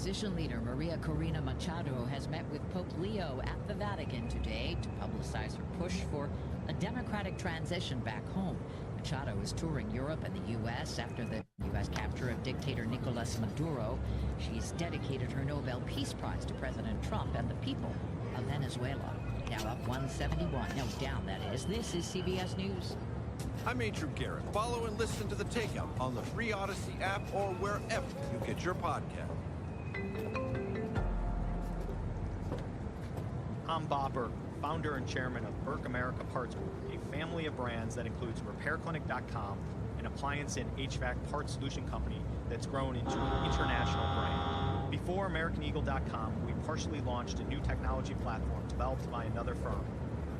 opposition leader Maria Corina Machado has met with Pope Leo at the Vatican today to publicize her push for a democratic transition back home. Machado is touring Europe and the U.S. after the U.S. capture of dictator Nicolas Maduro. She's dedicated her Nobel Peace Prize to President Trump and the people of Venezuela. Now up 171. No, down, that is. This is CBS News. I'm Andrew Garrett. Follow and listen to The Takeout on the free Odyssey app or wherever you get your podcast. I'm Bob Burke, founder and chairman of Burke America Parts Group, a family of brands that includes RepairClinic.com, an appliance and HVAC parts solution company that's grown into an international brand. Before AmericanEagle.com, we partially launched a new technology platform developed by another firm.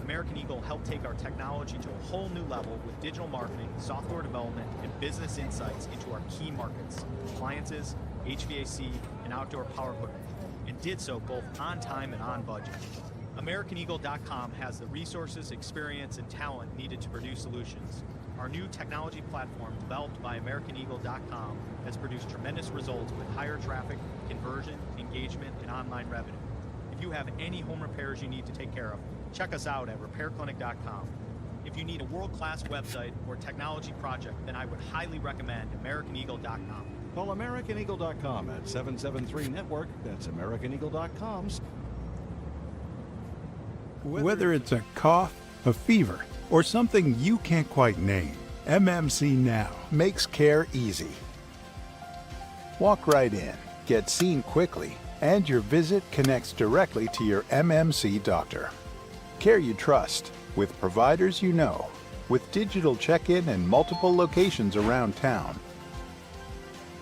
American Eagle helped take our technology to a whole new level with digital marketing, software development, and business insights into our key markets, appliances, HVAC, and outdoor power equipment, and did so both on time and on budget. AmericanEagle.com has the resources, experience, and talent needed to produce solutions. Our new technology platform, developed by AmericanEagle.com, has produced tremendous results with higher traffic, conversion, engagement, and online revenue. If you have any home repairs you need to take care of, check us out at RepairClinic.com. If you need a world-class website or technology project, then I would highly recommend AmericanEagle.com. Call AmericanEagle.com at 773-NETWORK. That's AmericanEagle.com. Whether it's a cough, a fever, or something you can't quite name, MMC Now makes care easy. Walk right in, get seen quickly, and your visit connects directly to your MMC doctor. Care you trust, with providers you know, with digital check-in and multiple locations around town.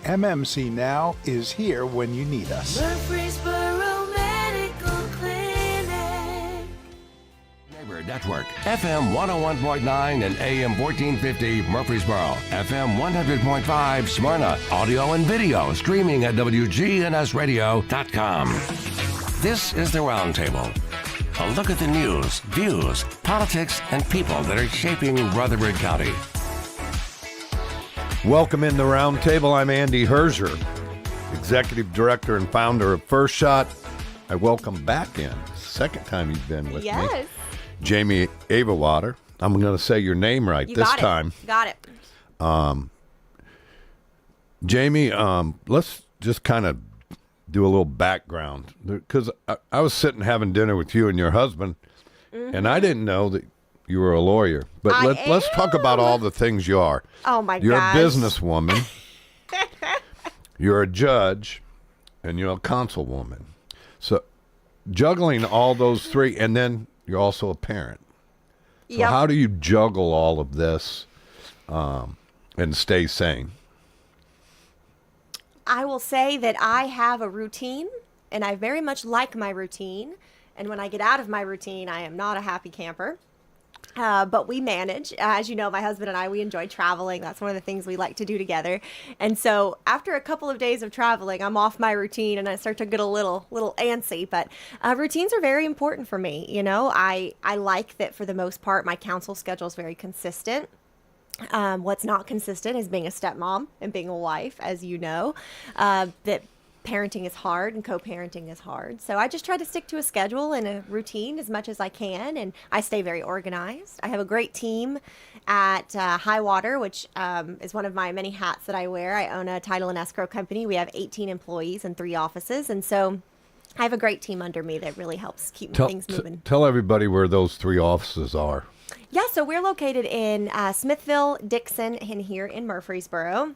MMC Now is here when you need us. Murfreesboro Medical Clinic. Neighbor Network, FM 101.9 and AM 1450 Murfreesboro, FM 100.5 Smyrna, audio and video streaming at wgnsradio.com. This is the Roundtable. A look at the news, views, politics, and people that are shaping Rutherford County. Welcome in the Roundtable. I'm Andy Herzer, Executive Director and founder of First Shot. I welcome back in, second time you've been with me, Jami Averwater. I'm going to say your name right this time. Got it. Jami, let's just kind of do a little background, because I was sitting having dinner with you and your husband, and I didn't know that you were a lawyer. But let's talk about all the things you are. Oh, my God. You're a businesswoman. You're a judge, and you're a councilwoman. So juggling all those three, and then you're also a parent. So how do you juggle all of this and stay sane? I will say that I have a routine, and I very much like my routine. And when I get out of my routine, I am not a happy camper. But we manage. As you know, my husband and I, we enjoy traveling. That's one of the things we like to do together. And so after a couple of days of traveling, I'm off my routine and I start to get a little antsy. But routines are very important for me. You know, I like that for the most part, my council schedule is very consistent. What's not consistent is being a stepmom and being a wife, as you know, that parenting is hard and co-parenting is hard. So I just try to stick to a schedule and a routine as much as I can, and I stay very organized. I have a great team at Highwater, which is one of my many hats that I wear. I own a title and escrow company. We have 18 employees and 3 offices, and so I have a great team under me that really helps keep things moving. Tell everybody where those 3 offices are. Yeah, so we're located in Smithville, Dixon, and here in Murfreesboro.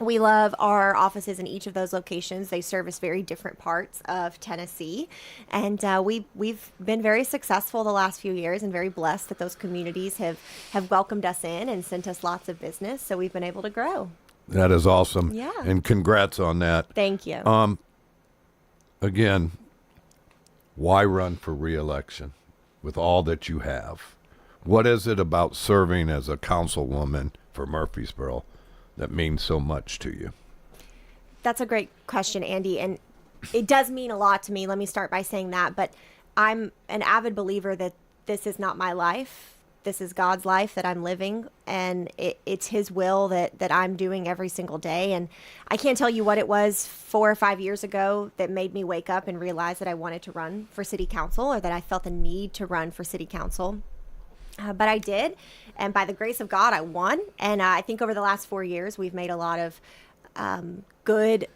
We love our offices in each of those locations. They service very different parts of Tennessee. And we've been very successful the last few years and very blessed that those communities have welcomed us in and sent us lots of business. So we've been able to grow. That is awesome. Yeah. And congrats on that. Thank you. Again, why run for re-election with all that you have? What is it about serving as a councilwoman for Murfreesboro that means so much to you? That's a great question, Andy, and it does mean a lot to me. Let me start by saying that, but I'm an avid believer that this is not my life. this is God's life that I'm living, and it's his will that I'm doing every single day. And I can't tell you what it was 4 or 5 years ago that made me wake up and realize that I wanted to run for city council, or that I felt the need to run for city council. But I did, and by the grace of God, I won. And I think over the last 4 years, we've made a lot of good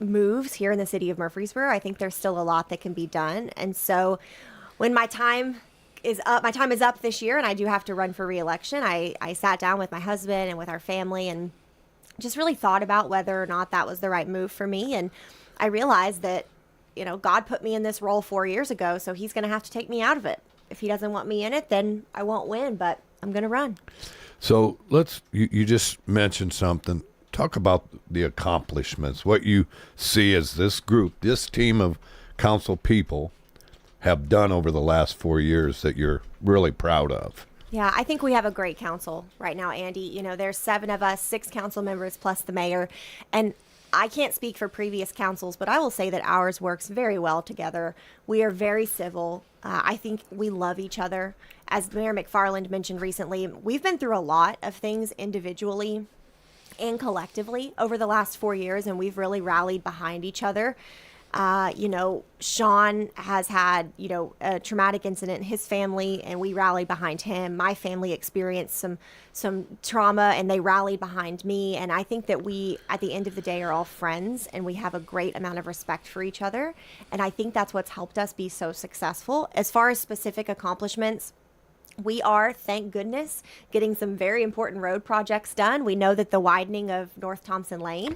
moves here in the city of Murfreesboro. I think there's still a lot that can be done. And so when my time is up this year and I do have to run for re-election, I sat down with my husband and with our family and just really thought about whether or not that was the right move for me. And I realized that, God put me in this role 4 years ago, so he's going to have to take me out of it. If he doesn't want me in it, then I won't win, but I'm going to run. So you just mentioned something. Talk about the accomplishments, what you see as this group, this team of council people have done over the last 4 years that you're really proud of. Yeah, I think we have a great council right now, Andy. There's 7 of us, 6 council members plus the mayor. And I can't speak for previous councils, but I will say that ours works very well together. We are very civil. I think we love each other. As Mayor McFarland mentioned recently, we've been through a lot of things individually and collectively over the last 4 years, and we've really rallied behind each other. Sean has had, a traumatic incident in his family, and we rallied behind him. My family experienced some trauma, and they rallied behind me. And I think that we, at the end of the day, are all friends, and we have a great amount of respect for each other. And I think that's what's helped us be so successful. As far as specific accomplishments, we are, thank goodness, getting some very important road projects done. We know that the widening of North Thompson Lane,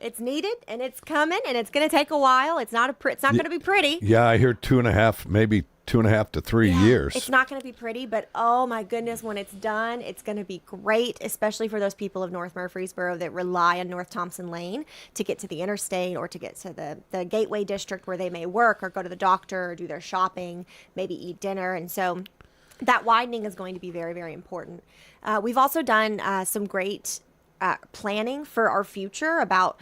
it's needed, and it's coming, and it's going to take a while. It's not going to be pretty. Yeah, I hear 2.5, maybe 2.5 to 3 years. It's not going to be pretty, but oh my goodness, when it's done, it's going to be great, especially for those people of North Murfreesboro that rely on North Thompson Lane to get to the interstate or to get to the Gateway District where they may work or go to the doctor or do their shopping, maybe eat dinner. And so that widening is going to be very, very important. We've also done some great planning for our future about,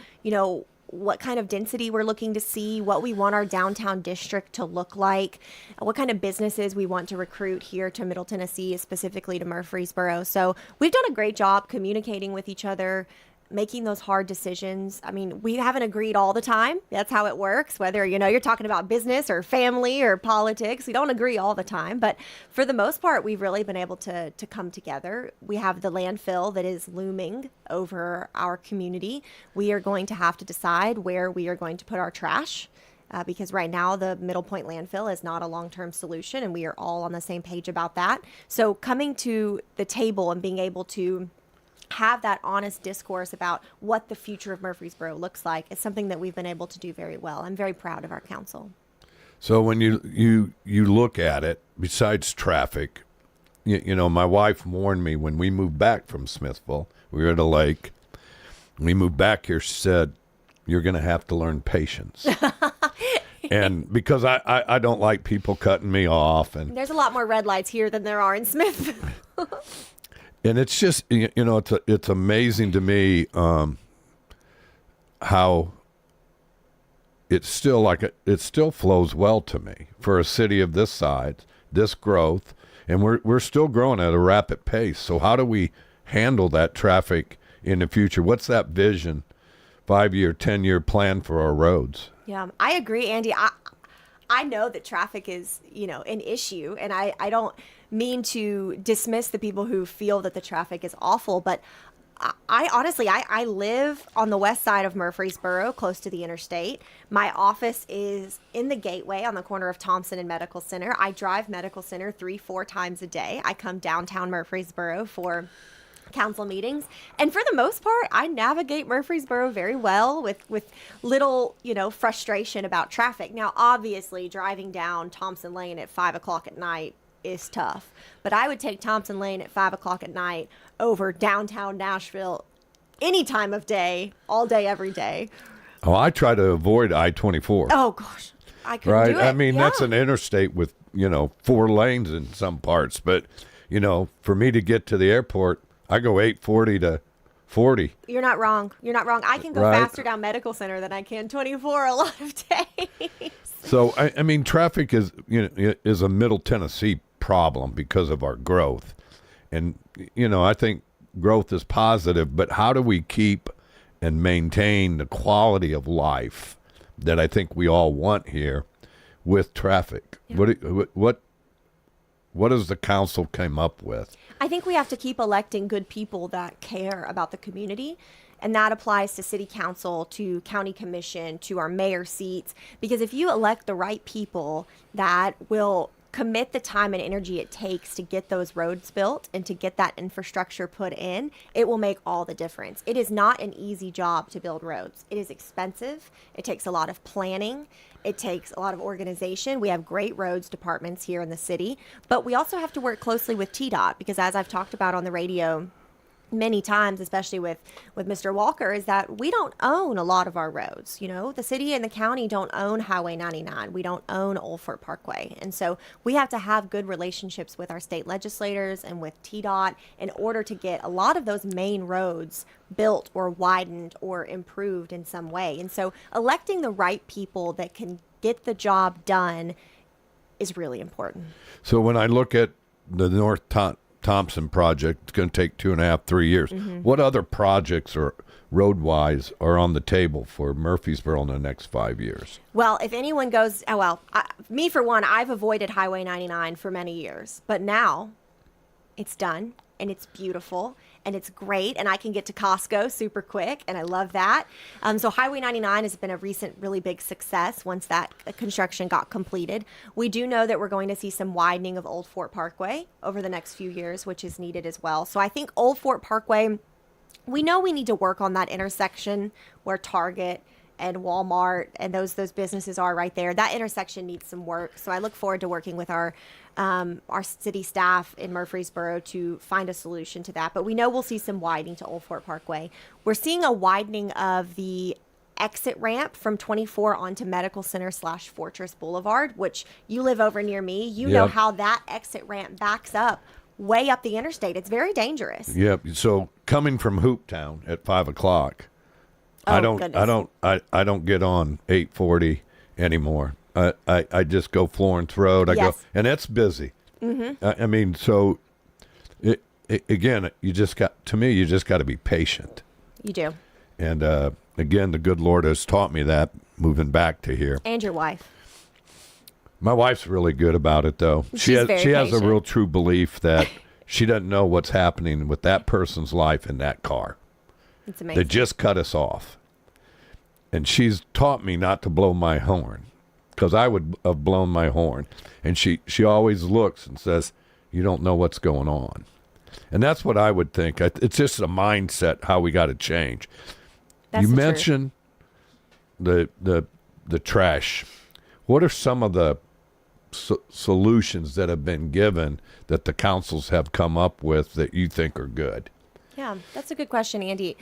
what kind of density we're looking to see, what we want our downtown district to look like, what kind of businesses we want to recruit here to Middle Tennessee, specifically to Murfreesboro. So we've done a great job communicating with each other, making those hard decisions. I mean, we haven't agreed all the time. That's how it works. Whether, you're talking about business or family or politics, we don't agree all the time. But for the most part, we've really been able to come together. We have the landfill that is looming over our community. We are going to have to decide where we are going to put our trash. Because right now the Middle Point landfill is not a long-term solution, and we are all on the same page about that. So coming to the table and being able to have that honest discourse about what the future of Murfreesboro looks like is something that we've been able to do very well. I'm very proud of our council. So when you look at it, besides traffic, my wife warned me when we moved back from Smithville, we were at a lake. When we moved back here, she said, you're going to have to learn patience. And because I don't like people cutting me off. And there's a lot more red lights here than there are in Smithville. And it's just, it's amazing to me how it's still it still flows well to me for a city of this size, this growth, and we're still growing at a rapid pace. So how do we handle that traffic in the future? What's that vision, 5-year, 10-year plan for our roads? Yeah, I agree, Andy. I know that traffic is, an issue, and I don't mean to dismiss the people who feel that the traffic is awful, but I honestly live on the west side of Murfreesboro, close to the interstate. My office is in the Gateway on the corner of Thompson and Medical Center. I drive Medical Center 3-4 times a day. I come downtown Murfreesboro for council meetings, and for the most part I navigate Murfreesboro very well with little frustration about traffic. Now obviously driving down Thompson Lane at 5 o'clock at night is tough, but I would take Thompson Lane at 5 o'clock at night over downtown Nashville any time of day, all day, every day. Oh, I try to avoid I-24. Oh gosh, I couldn't do it. I mean, that's an interstate with 4 lanes in some parts, but for me to get to the airport, I go 840 to 40. You're not wrong. I can go faster down Medical Center than I can 24 a lot of days. So I mean, traffic is is a Middle Tennessee problem because of our growth. And, I think growth is positive, but how do we keep and maintain the quality of life that I think we all want here with traffic? Yeah. What has the council come up with? I think we have to keep electing good people that care about the community. And that applies to city council, to county commission, to our mayor seats. Because if you elect the right people that will commit the time and energy it takes to get those roads built and to get that infrastructure put in, it will make all the difference. It is not an easy job to build roads. It is expensive. It takes a lot of planning. It takes a lot of organization. We have great roads departments here in the city, but we also have to work closely with TDOT because, as I've talked about on the radio many times, especially with Mr. Walker, is that we don't own a lot of our roads. The city and the county don't own Highway 99. We don't own Old Fort Parkway. And so we have to have good relationships with our state legislators and with TDOT in order to get a lot of those main roads built or widened or improved in some way. And so electing the right people that can get the job done is really important. So when I look at the North Thompson project, it's going to take 2.5, 3 years. Mm-hmm. What other projects or road-wise are on the table for Murfreesboro in the next 5 years? Well, if anyone goes, me for one, I've avoided Highway 99 for many years, but now it's done and it's beautiful and it's great, and I can get to Costco super quick, and I love that. So Highway 99 has been a recent really big success once that construction got completed. We do know that we're going to see some widening of Old Fort Parkway over the next few years, which is needed as well. So I think Old Fort Parkway, we know we need to work on that intersection where Target and Walmart and those businesses are right there. That intersection needs some work. So I look forward to working with our city staff in Murfreesboro to find a solution to that. But we know we'll see some widening to Old Fort Parkway. We're seeing a widening of the exit ramp from 24 onto Medical Center / Fortress Boulevard, which you live over near me. You know how that exit ramp backs up way up the interstate. It's very dangerous. Yep. So coming from Hooptown at 5 o'clock, I don't get on 840 anymore. I just go Florence Road. I go, and it's busy. Mm-hmm. I mean, so again, you just got to be patient. You do. And again, the good Lord has taught me that moving back to here. And your wife. My wife's really good about it, though. She has a real true belief that she doesn't know what's happening with that person's life in that car. It's amazing. They just cut us off. And she's taught me not to blow my horn, because I would have blown my horn. And she always looks and says, you don't know what's going on. And that's what I would think. It's just a mindset, how we got to change. You mentioned the trash. What are some of the solutions that have been given that the councils have come up with that you think are good? Yeah, that's a good question, Andy.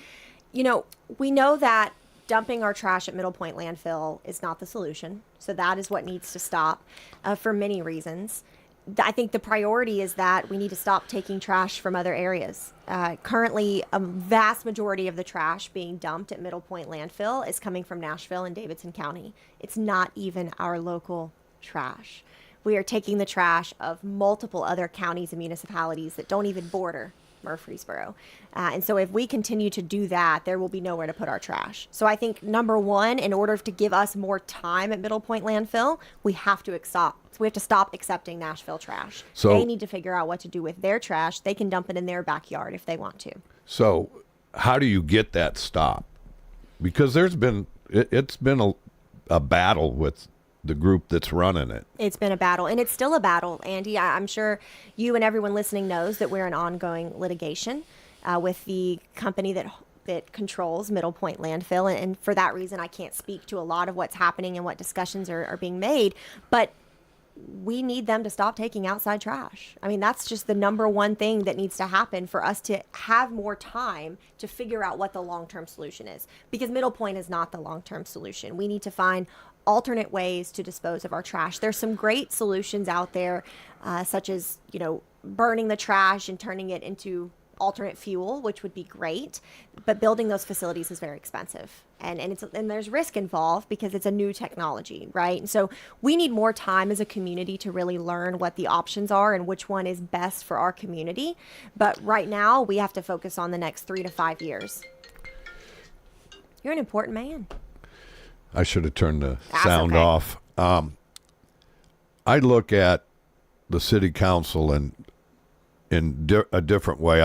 We know that dumping our trash at Middle Point landfill is not the solution. So that is what needs to stop for many reasons. I think the priority is that we need to stop taking trash from other areas. Currently, a vast majority of the trash being dumped at Middle Point landfill is coming from Nashville and Davidson County. It's not even our local trash. We are taking the trash of multiple other counties and municipalities that don't even border Murfreesboro. And so if we continue to do that, there will be nowhere to put our trash. So I think, number one, in order to give us more time at Middle Point landfill, we have to stop accepting Nashville trash. So they need to figure out what to do with their trash. They can dump it in their backyard if they want to. So how do you get that stop? Because it's been a battle with the group that's running it. It's been a battle, and it's still a battle, Andy. I'm sure you and everyone listening knows that we're in ongoing litigation with the company that controls Middle Point landfill, and for that reason, I can't speak to a lot of what's happening and what discussions are being made, but we need them to stop taking outside trash. I mean, that's just the number one thing that needs to happen for us to have more time to figure out what the long-term solution is, because Middle Point is not the long-term solution. We need to find alternate ways to dispose of our trash. There's some great solutions out there, such as, burning the trash and turning it into alternate fuel, which would be great. But building those facilities is very expensive. and there's risk involved because it's a new technology, right? And so we need more time as a community to really learn what the options are and which one is best for our community. But right now, we have to focus on the next 3 to 5 years. You're an important man. I should have turned the sound off. I look at the city council in a different way.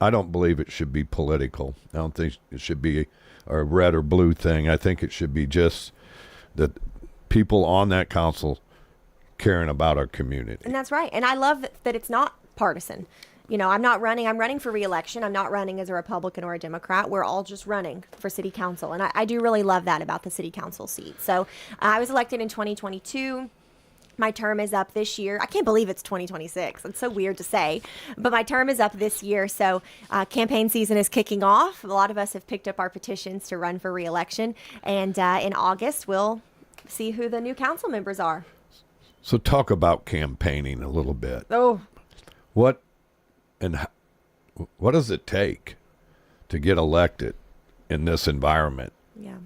I don't believe it should be political. I don't think it should be a red or blue thing. I think it should be just that people on that council caring about our community. And that's right. And I love that it's not partisan. You know, I'm running for re-election. I'm not running as a Republican or a Democrat. We're all just running for city council. And I do really love that about the city council seat. So I was elected in 2022. My term is up this year. I can't believe it's 2026. It's so weird to say, but my term is up this year. So campaign season is kicking off. A lot of us have picked up our petitions to run for re-election. And in August, we'll see who the new council members are. So talk about campaigning a little bit. Oh. What does it take to get elected in this environment? Yeah.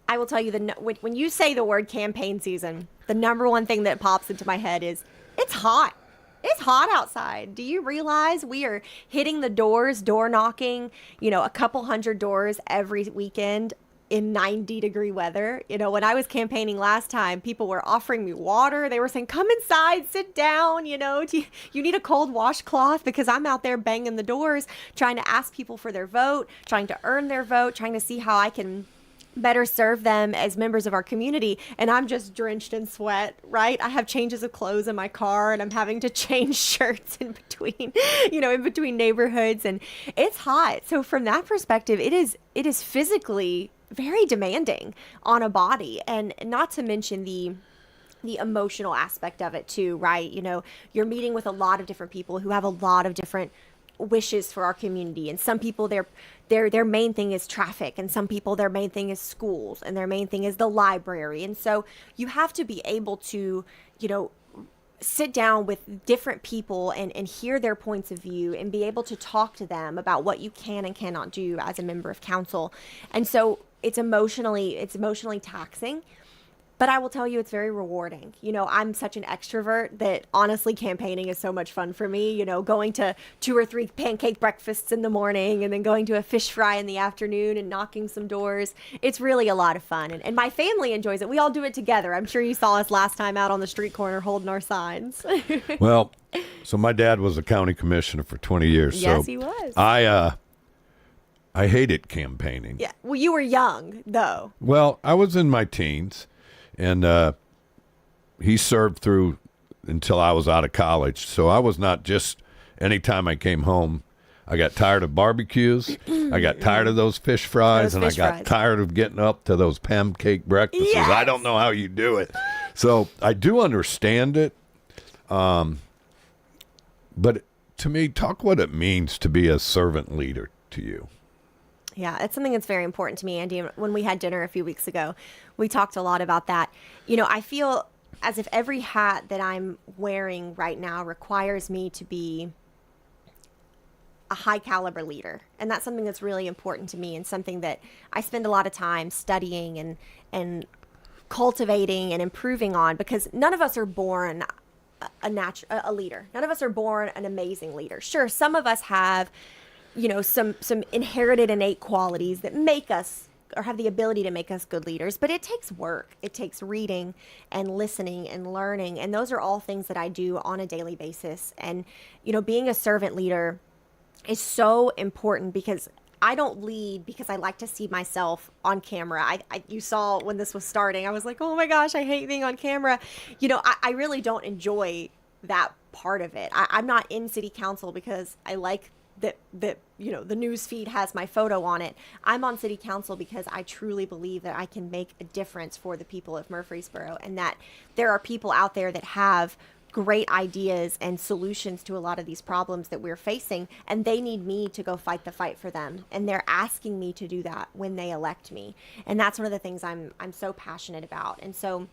I will tell you, when you say the word campaign season, the number one thing that pops into my head is it's hot. It's hot outside. Do you realize we are hitting the doors, door knocking, a couple hundred doors every weekend in 90-degree weather? When I was campaigning last time, people were offering me water. They were saying, come inside, sit down. Do you need a cold washcloth? Because I'm out there banging the doors, trying to ask people for their vote, trying to earn their vote, trying to see how I can better serve them as members of our community. And I'm just drenched in sweat, right? I have changes of clothes in my car and I'm having to change shirts in between neighborhoods, and it's hot. So from that perspective, it is physically very demanding on a body, and not to mention the emotional aspect of it too, right? You're meeting with a lot of different people who have a lot of different wishes for our community, and some people their main thing is traffic, and some people their main thing is schools, and their main thing is the library. And so you have to be able to sit down with different people and hear their points of view and be able to talk to them about what you can and cannot do as a member of council. And so it's emotionally taxing. But I will tell you, it's very rewarding. I'm such an extrovert that honestly campaigning is so much fun for me. Going to 2 or 3 pancake breakfasts in the morning and then going to a fish fry in the afternoon and knocking some doors. It's really a lot of fun. And my family enjoys it. We all do it together. I'm sure you saw us last time out on the street corner holding our signs. Well, so my dad was a county commissioner for 20 years. Yes, so he was. I hated campaigning. Yeah. Well, you were young, though. Well, I was in my teens. And he served through until I was out of college. So I was not just, anytime I came home, I got tired of barbecues. I got tired of those fish fries. I got tired of getting up to those pancake breakfasts. Yes. I don't know how you do it. So I do understand it. But to me, talk what it means to be a servant leader to you. Yeah, it's something that's very important to me, Andy. When we had dinner a few weeks ago, we talked a lot about that. I feel as if every hat that I'm wearing right now requires me to be a high caliber leader. And that's something that's really important to me, and something that I spend a lot of time studying and cultivating and improving on, because none of us are born a leader. None of us are born an amazing leader. Sure, some of us have some inherited innate qualities that make us, or have the ability to make us, good leaders. But it takes work. It takes reading and listening and learning. And those are all things that I do on a daily basis. And, being a servant leader is so important, because I don't lead because I like to see myself on camera. You saw when this was starting, I was like, oh my gosh, I hate being on camera. I really don't enjoy that part of it. I'm not in city council because I like that the news feed has my photo on it. I'm on city council because I truly believe that I can make a difference for the people of Murfreesboro, and that there are people out there that have great ideas and solutions to a lot of these problems that we're facing, and they need me to go fight the fight for them, and they're asking me to do that when they elect me. And that's one of the things I'm so passionate about. And so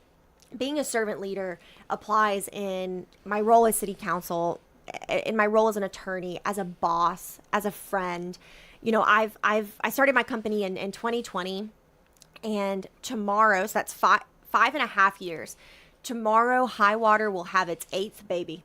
being a servant leader applies in my role as city council, in my role as an attorney, as a boss, as a friend. I started my company in 2020, and tomorrow, so that's 5.5 years. Tomorrow, Highwater will have its 8th baby.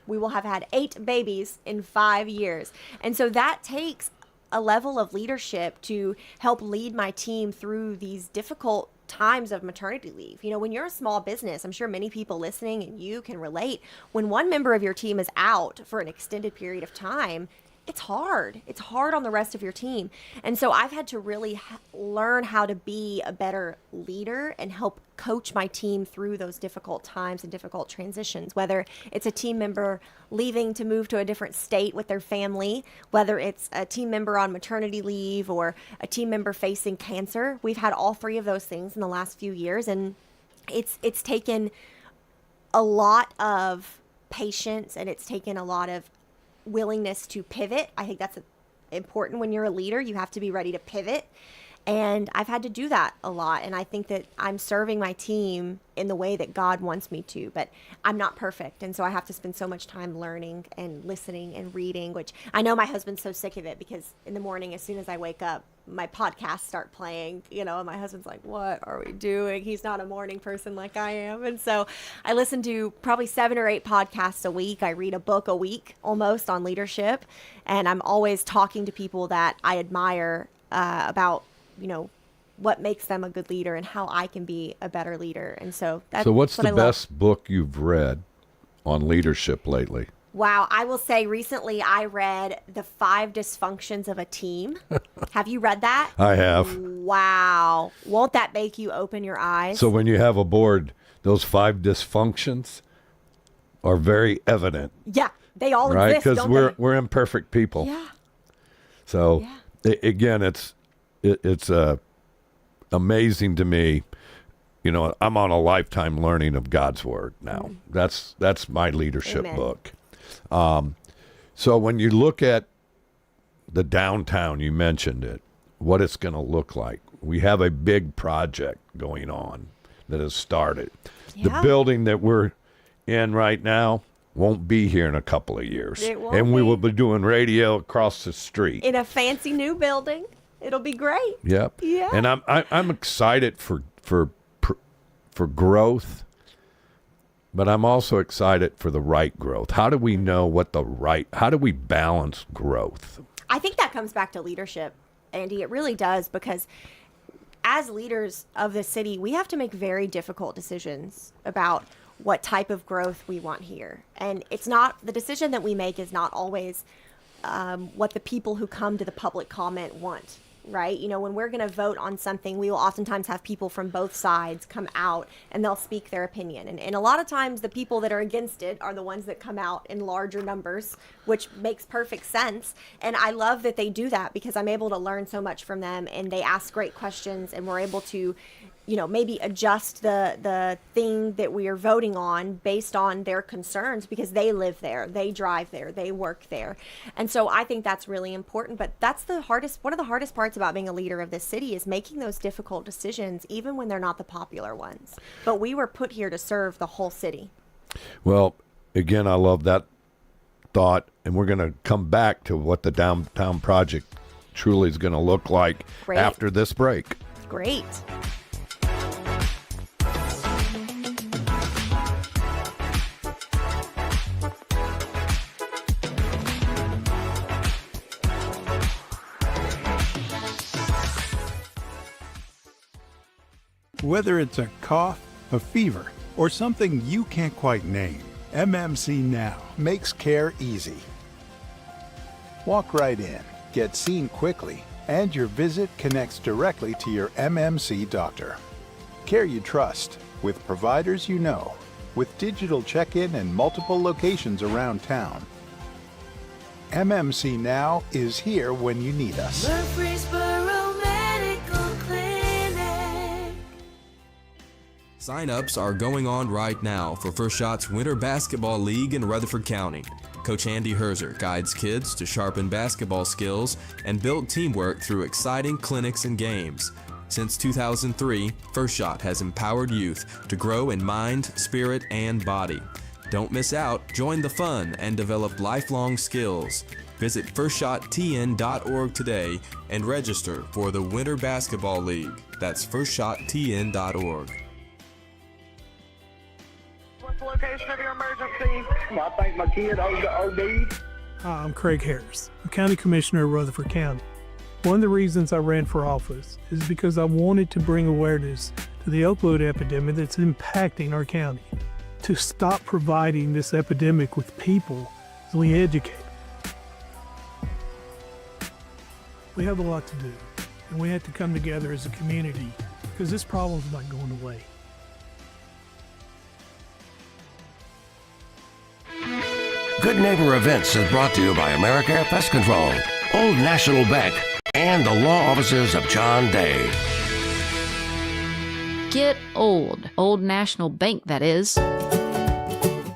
We will have had 8 babies in 5 years. And so that takes a level of leadership to help lead my team through these difficult times of maternity leave. When you're a small business, I'm sure many people listening and you can relate, when one member of your team is out for an extended period of time, it's hard. It's hard on the rest of your team. And so I've had to really learn how to be a better leader and help coach my team through those difficult times and difficult transitions, whether it's a team member leaving to move to a different state with their family, whether it's a team member on maternity leave or a team member facing cancer. We've had all 3 of those things in the last few years, and it's taken a lot of patience, and it's taken a lot of willingness to pivot. I think that's important when you're a leader. You have to be ready to pivot. And I've had to do that a lot. And I think that I'm serving my team in the way that God wants me to, but I'm not perfect. And so I have to spend so much time learning and listening and reading, which I know my husband's so sick of it, because in the morning, as soon as I wake up, my podcasts start playing, and my husband's like, what are we doing? He's not a morning person like I am. And so I listen to probably 7 or 8 podcasts a week. I read a book a week almost on leadership. And I'm always talking to people that I admire about, what makes them a good leader and how I can be a better leader. And so that's what's what the best book you've read on leadership lately? Wow. I will say recently I read The 5 Dysfunctions of a Team. Have you read that? I have. Wow. Won't that make you open your eyes? So when you have a board, those 5 dysfunctions are very evident. Yeah. They all right? exist, don't Because they? we're imperfect people. Yeah. So again, it's amazing to me. I'm on a lifetime learning of God's word now. That's my leadership Amen. book. So when you look at the downtown, you mentioned it, what it's going to look like. We have a big project going on that has started. Yeah. The building that we're in right now won't be here in a couple of years. It won't and we be. will be doing radio across the street. In a fancy new building. It'll be great. Yep. Yeah. And I'm excited for growth, but I'm also excited for the right growth. How do we know how do we balance growth? I think that comes back to leadership, Andy. It really does, because as leaders of the city, we have to make very difficult decisions about what type of growth we want here. And the decision that we make is not always what the people who come to the public comment want. Right? When we're going to vote on something, we will oftentimes have people from both sides come out and they'll speak their opinion. And a lot of times the people that are against it are the ones that come out in larger numbers, which makes perfect sense. And I love that they do that, because I'm able to learn so much from them, and they ask great questions, and we're able to maybe adjust the thing that we are voting on based on their concerns, because they live there, they drive there, they work there. And so I think that's really important. But that's one of the hardest parts about being a leader of this city, is making those difficult decisions, even when they're not the popular ones. But we were put here to serve the whole city. Well, again, I love that thought, and we're going to come back to what the downtown project truly is going to look like after this break. Great. Whether it's a cough, a fever, or something you can't quite name, MMC Now makes care easy. Walk right in, get seen quickly, and your visit connects directly to your MMC doctor. Care you trust, with providers you know, with digital check-in and multiple locations around town. MMC Now is here when you need us. Murfreesboro Medical Clinic. Sign-ups are going on right now for First Shot's Winter Basketball League in Rutherford County. Coach Andy Herzer guides kids to sharpen basketball skills and build teamwork through exciting clinics and games. Since 2003, First Shot has empowered youth to grow in mind, spirit, and body. Don't miss out. Join the fun and develop lifelong skills. Visit firstshottn.org today and register for the Winter Basketball League. That's firstshottn.org. What's the location of your emergency? I think my kid OD'd. Hi, I'm Craig Harris. I'm County Commissioner of Rutherford County. One of the reasons I ran for office is because I wanted to bring awareness to the opioid epidemic that's impacting our county. To stop providing this epidemic with people as we educate. We have a lot to do, and we have to come together as a community because this problem's not going away. Good Neighbor Events is brought to you by America Pest Control, Old National Bank, and the law offices of John Day. Get old. Old National Bank, that is.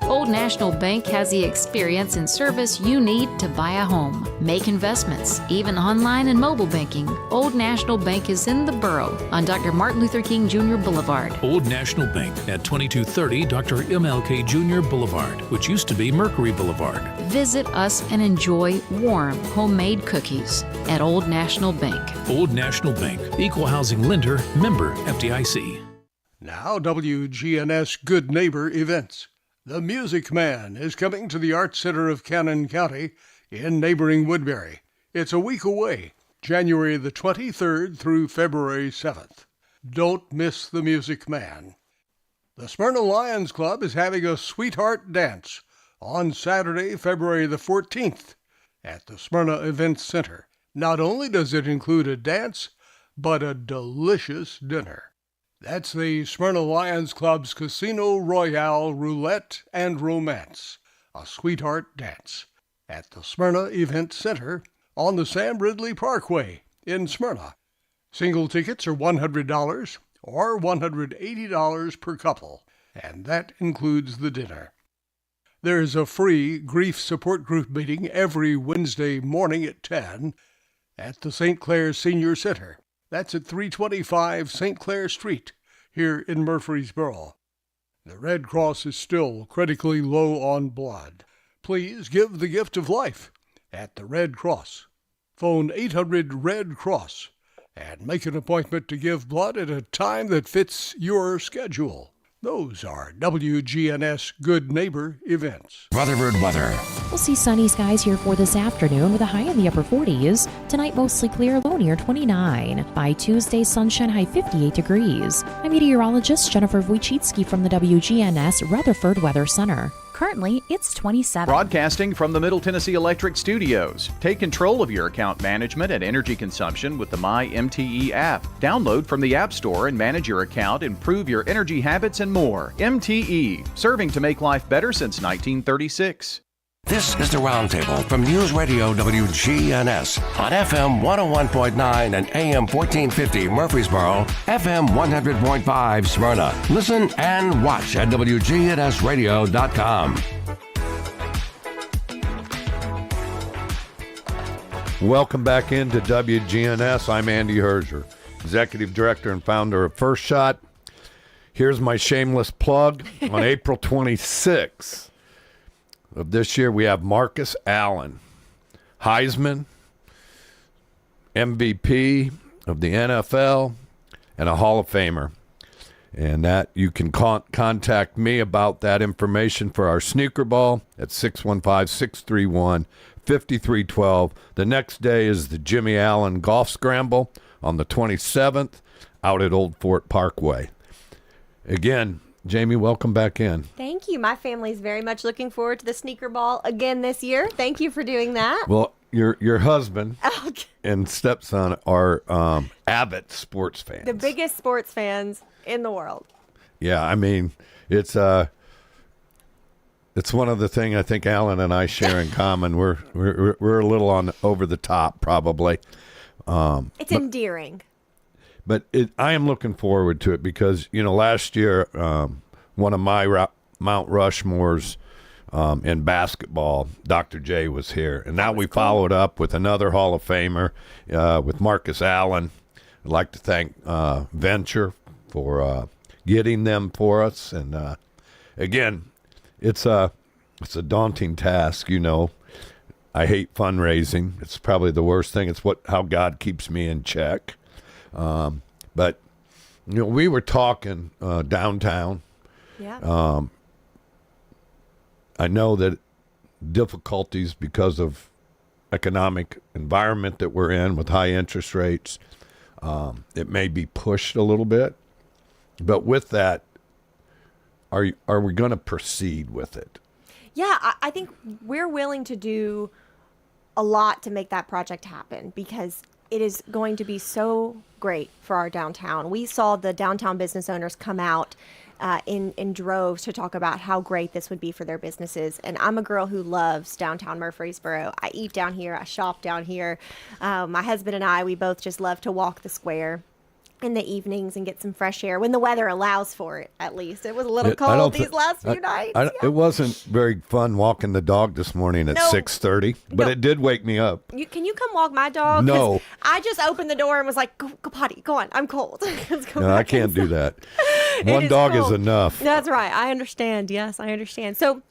Old National Bank has the experience and service you need to buy a home, make investments, even online and mobile banking. Old National Bank is in the borough on Dr. Martin Luther King Jr. Boulevard. Old National Bank at 2230 Dr. MLK Jr. Boulevard, which used to be Mercury Boulevard. Visit us and enjoy warm, homemade cookies at Old National Bank. Old National Bank, equal housing lender, member FDIC. Now, WGNS Good Neighbor Events. The Music Man is coming to the Arts Center of Cannon County in neighboring Woodbury. It's a week away, January the 23rd through February 7th. Don't miss the Music Man. The Smyrna Lions Club is having a Sweetheart Dance on Saturday, February the 14th at the Smyrna Events Center. Not only does it include a dance, but a delicious dinner. That's the Smyrna Lions Club's Casino Royale Roulette and Romance, a Sweetheart Dance, at the Smyrna Event Center on the Sam Ridley Parkway in Smyrna. Single tickets are $100 or $180 per couple, and that includes the dinner. There's a free grief support group meeting every Wednesday morning at 10 at the St. Clair Senior Center. That's at 325 St. Clair Street, here in Murfreesboro. The Red Cross is still critically low on blood. Please give the gift of life at the Red Cross. Phone 800-RED-CROSS and make an appointment to give blood at a time that fits your schedule. Those are WGNS Good Neighbor Events. Rutherford weather. We'll see sunny skies here for this afternoon with a high in the upper 40s. Tonight, mostly clear, low near 29. By Tuesday, sunshine, high 58 degrees. I'm meteorologist Jennifer Wojcicki from the WGNS Rutherford Weather Center. Currently, it's 27. Broadcasting from the Middle Tennessee Electric Studios. Take control of your account management and energy consumption with the MyMTE app. Download from the App Store and manage your account, improve your energy habits, and more. MTE, serving to make life better since 1936. This is the Roundtable from News Radio WGNS on FM 101.9 and AM 1450 Murfreesboro, FM 100.5 Smyrna. Listen and watch at wgnsradio.com. Welcome back into WGNS. I'm Andy Herzer, Executive Director and founder of First Shot. Here's my shameless plug. On April 26th of this year, we have Marcus Allen, Heisman, MVP of the NFL, and a Hall of Famer. And that you can contact me about that information for our snooker ball at 615-631-5312. The next day is the Jimmy Allen Golf Scramble on the 27th out at Old Fort Parkway. Again, Jamie, welcome back in. Thank you. My family's very much looking forward to the sneaker ball again this year. Thank you for doing that. Well, your husband and stepson are avid sports fans. The biggest sports fans in the world. Yeah, I mean, it's one of the things I think Alan and I share in common. We're a little on over the top, probably. It's endearing. But I am looking forward to it because, last year, one of my Mount Rushmores in basketball, Dr. J was here. And now we followed up with another Hall of Famer, with Marcus Allen. I'd like to thank Venture for getting them for us. And, again, it's a daunting task, you know. I hate fundraising. It's probably the worst thing. It's how God keeps me in check. But you know, we were talking downtown. Yeah. I know that difficulties because of economic environment that we're in with high interest rates, it may be pushed a little bit. But with that, are we going to proceed with it? Yeah, I think we're willing to do a lot to make that project happen because it is going to be so great for our downtown. We saw the downtown business owners come out in droves to talk about how great this would be for their businesses. And I'm a girl who loves downtown Murfreesboro. I eat down here. I shop down here. My husband and I, we both just love to walk the square in the evenings and get some fresh air when the weather allows for it. At least it was a little cold these last few nights. It wasn't very fun walking the dog this morning at 6:30, but it did wake me up. Can you come walk my dog? No, I just opened the door and was like, go potty, go on, I'm cold. No, I can't do that. One dog is enough. That's right. I understand. Yes, I understand. So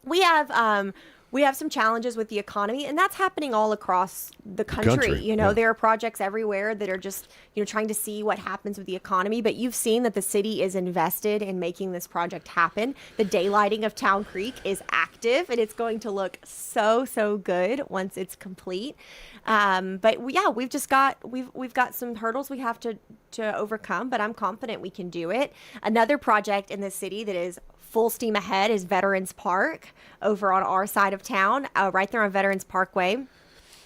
we have some challenges with the economy, and that's happening all across the country. You know, there are projects everywhere that are just, trying to see what happens with the economy. But you've seen that the city is invested in making this project happen. The daylighting of Town Creek is active, and it's going to look so, so good once it's complete. But we've got some hurdles we have to overcome, but I'm confident we can do it. Another project in the city that is full steam ahead is Veterans Park over on our side of town, right there on Veterans Parkway.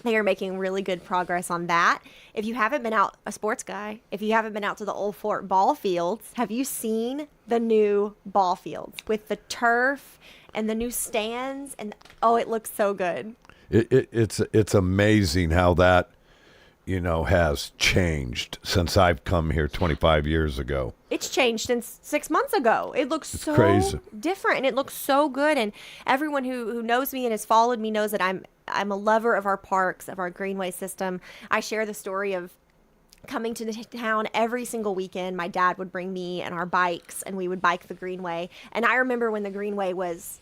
They are making really good progress on that. If you haven't been out, a sports guy, if you haven't been out to the Old Fort ball fields, have you seen the new ball fields with the turf and the new stands? And it looks so good. It's amazing how that, has changed since I've come here 25 years ago. It's changed since 6 months ago. It looks so crazy. Different, and it looks so good. And everyone who knows me and has followed me knows that I'm a lover of our parks, of our greenway system. I share the story of coming to the town every single weekend. My dad would bring me and our bikes, and we would bike the greenway. And I remember when the greenway was,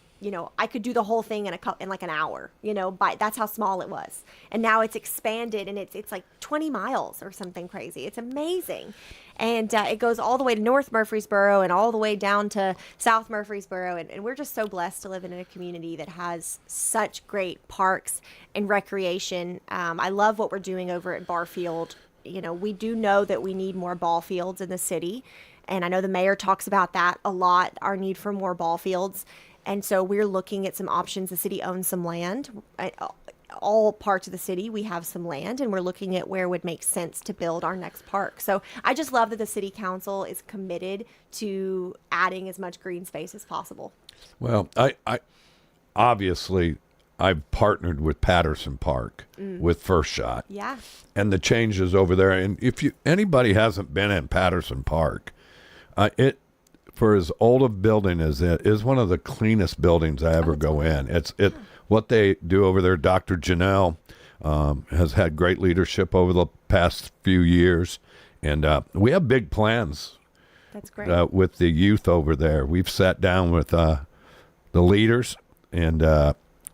I could do the whole thing in like an hour, that's how small it was. And now it's expanded, and it's like 20 miles or something crazy. It's amazing. And it goes all the way to North Murfreesboro and all the way down to South Murfreesboro. And we're just so blessed to live in a community that has such great parks and recreation. I love what we're doing over at Barfield. We do know that we need more ball fields in the city. And I know the mayor talks about that a lot, our need for more ball fields. And so we're looking at some options. The city owns some land. All parts of the city, we have some land, and we're looking at where it would make sense to build our next park. So I just love that the city council is committed to adding as much green space as possible. Well, I obviously I've partnered with Patterson Park with First Shot. Yeah. And the changes over there. And if anybody hasn't been in Patterson Park, for as old a building as it is, one of the cleanest buildings I ever go in. What they do over there. Dr. Janelle has had great leadership over the past few years, and we have big plans. That's great. With the youth over there. We've sat down with the leaders, and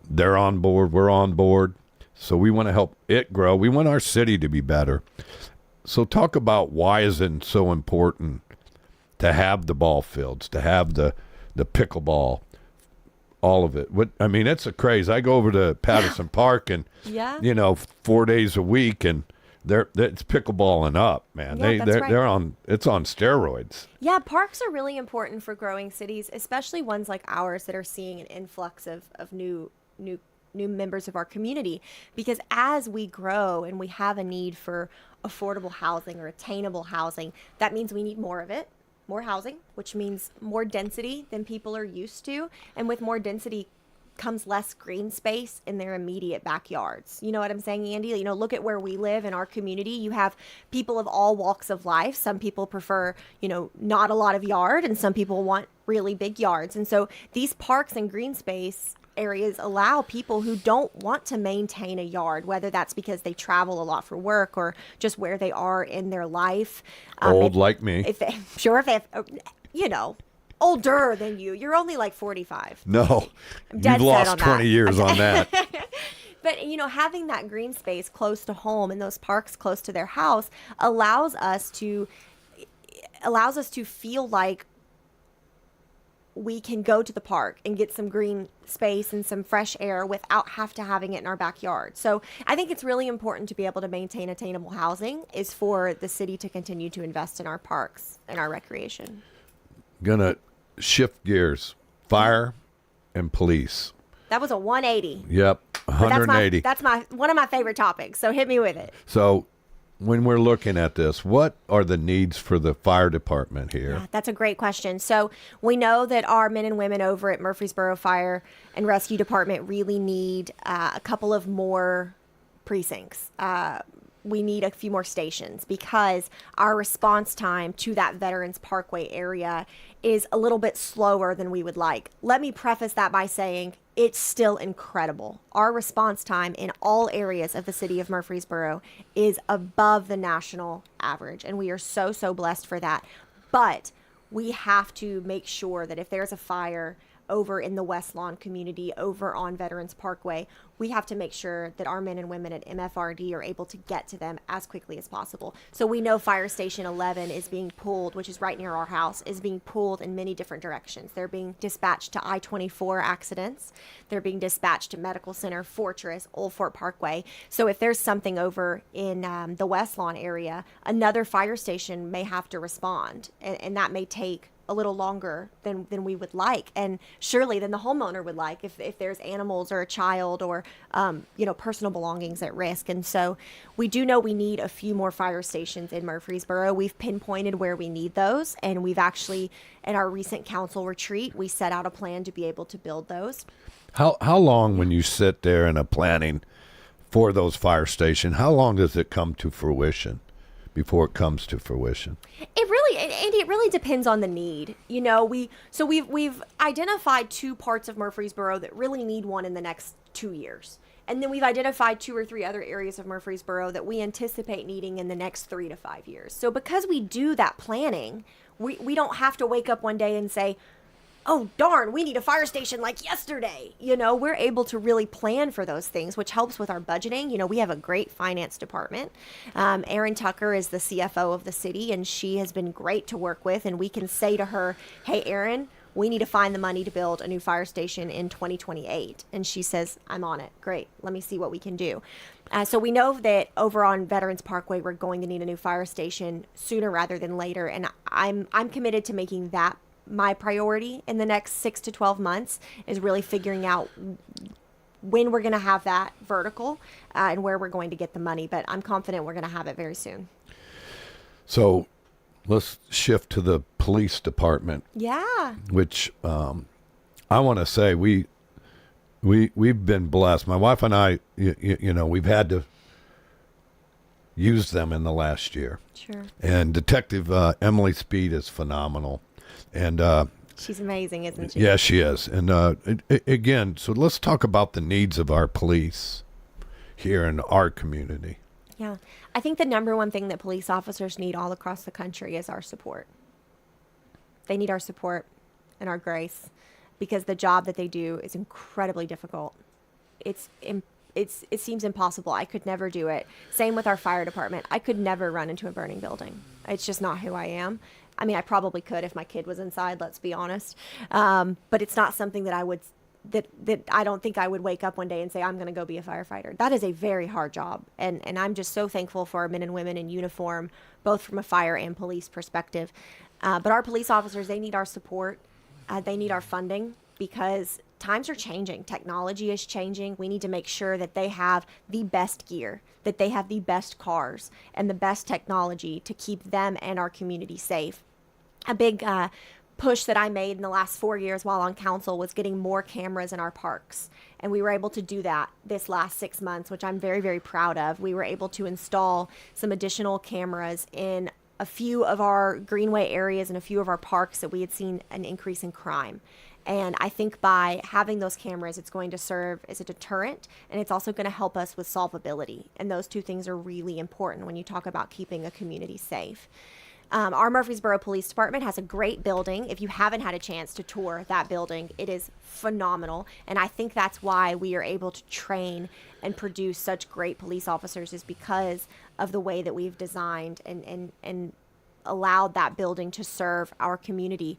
they're on board. We're on board. So we want to help it grow. We want our city to be better. So talk about why is it so important to have the ball fields, to have the pickleball, all of it. It's a craze. I go over to Patterson Park and, 4 days a week, and it's pickleballing up, man. Yeah, They're on steroids. Yeah, parks are really important for growing cities, especially ones like ours that are seeing an influx of new members of our community. Because as we grow and we have a need for affordable housing or attainable housing, that means we need more of it. More housing, which means more density than people are used to. And with more density comes less green space in their immediate backyards. You know what I'm saying, Andy? Look at where we live in our community. You have people of all walks of life. Some people prefer, not a lot of yard, and some people want really big yards. And so these parks and green space areas allow people who don't want to maintain a yard, whether that's because they travel a lot for work or just where they are in their life. Old like me. If they have, older than you. You're only like 45. No, I'm dead you've set lost on 20 that. years on that. But, you know, having that green space close to home and those parks close to their house allows us to feel like we can go to the park and get some green space and some fresh air without having it in our backyard. So I think it's really important to be able to maintain attainable housing is for the city to continue to invest in our parks and our recreation. Gonna shift gears. Fire and police. That was a 180. Yep, 180. That's my one of my favorite topics. So hit me with it. So when we're looking at this, what are the needs for the fire department here? Yeah, that's a great question. So we know that our men and women over at Murfreesboro Fire and Rescue Department really need a couple of more precincts. We need a few more stations because our response time to that Veterans Parkway area is a little bit slower than we would like. Let me preface that by saying it's still incredible. Our response time in all areas of the city of Murfreesboro is above the national average, and we are so, so blessed for that. But we have to make sure that if there's a fire over in the West Lawn community, over on Veterans Parkway, we have to make sure that our men and women at MFRD are able to get to them as quickly as possible. So we know Fire Station 11 is being pulled, which is right near our house, is being pulled in many different directions. They're being dispatched to I-24 accidents. They're being dispatched to Medical Center, Fortress, Old Fort Parkway. So if there's something over in the West Lawn area, another fire station may have to respond, and that may take a little longer than we would like, and surely than the homeowner would like if there's animals or a child or personal belongings at risk. And so we do know we need a few more fire stations in Murfreesboro. We've pinpointed where we need those, and we've actually, at our recent council retreat, we set out a plan to be able to build those. How long, when you sit there in a planning for those fire stations, how long does it come to fruition before it comes to fruition? Andy, it really depends on the need. You know, we've identified two parts of Murfreesboro that really need one in the next 2 years. And then we've identified 2 or 3 other areas of Murfreesboro that we anticipate needing in the next 3 to 5 years. So because we do that planning, we don't have to wake up one day and say, oh, darn, we need a fire station like yesterday. You know, we're able to really plan for those things, which helps with our budgeting. You know, we have a great finance department. Erin Tucker is the CFO of the city, and she has been great to work with. And we can say to her, hey, Erin, we need to find the money to build a new fire station in 2028. And she says, I'm on it. Great. Let me see what we can do. So we know that over on Veterans Parkway, we're going to need a new fire station sooner rather than later. And I'm committed to making that my priority in the next 6 to 12 months is really figuring out when we're going to have that vertical and where we're going to get the money. But I'm confident we're going to have it very soon. So let's shift to the police department. Yeah. Which I want to say we've been blessed. My wife and I, you know, we've had to use them in the last year. Sure. And Detective Emily Speed is phenomenal. And she's amazing, isn't she? Yeah, she is. And again, so let's talk about the needs of our police here in our community. Yeah. I think the number one thing that police officers need all across the country is our support. They need our support and our grace because the job that they do is incredibly difficult. It seems impossible. I could never do it. Same with our fire department. I could never run into a burning building. It's just not who I am. I mean, I probably could if my kid was inside, let's be honest. But it's not something that I don't think I would wake up one day and say, I'm going to go be a firefighter. That is a very hard job. And I'm just so thankful for our men and women in uniform, both from a fire and police perspective. But our police officers, they need our support. They need our funding because times are changing. Technology is changing. We need to make sure that they have the best gear, that they have the best cars and the best technology to keep them and our community safe. A big push that I made in the last 4 years while on council was getting more cameras in our parks. And we were able to do that this last 6 months, which I'm very, very proud of. We were able to install some additional cameras in a few of our greenway areas and a few of our parks that we had seen an increase in crime. And I think by having those cameras, it's going to serve as a deterrent, and it's also going to help us with solvability. And those two things are really important when you talk about keeping a community safe. Our Murfreesboro Police Department has a great building. If you haven't had a chance to tour that building, it is phenomenal. And I think that's why we are able to train and produce such great police officers, is because of the way that we've designed and allowed that building to serve our community.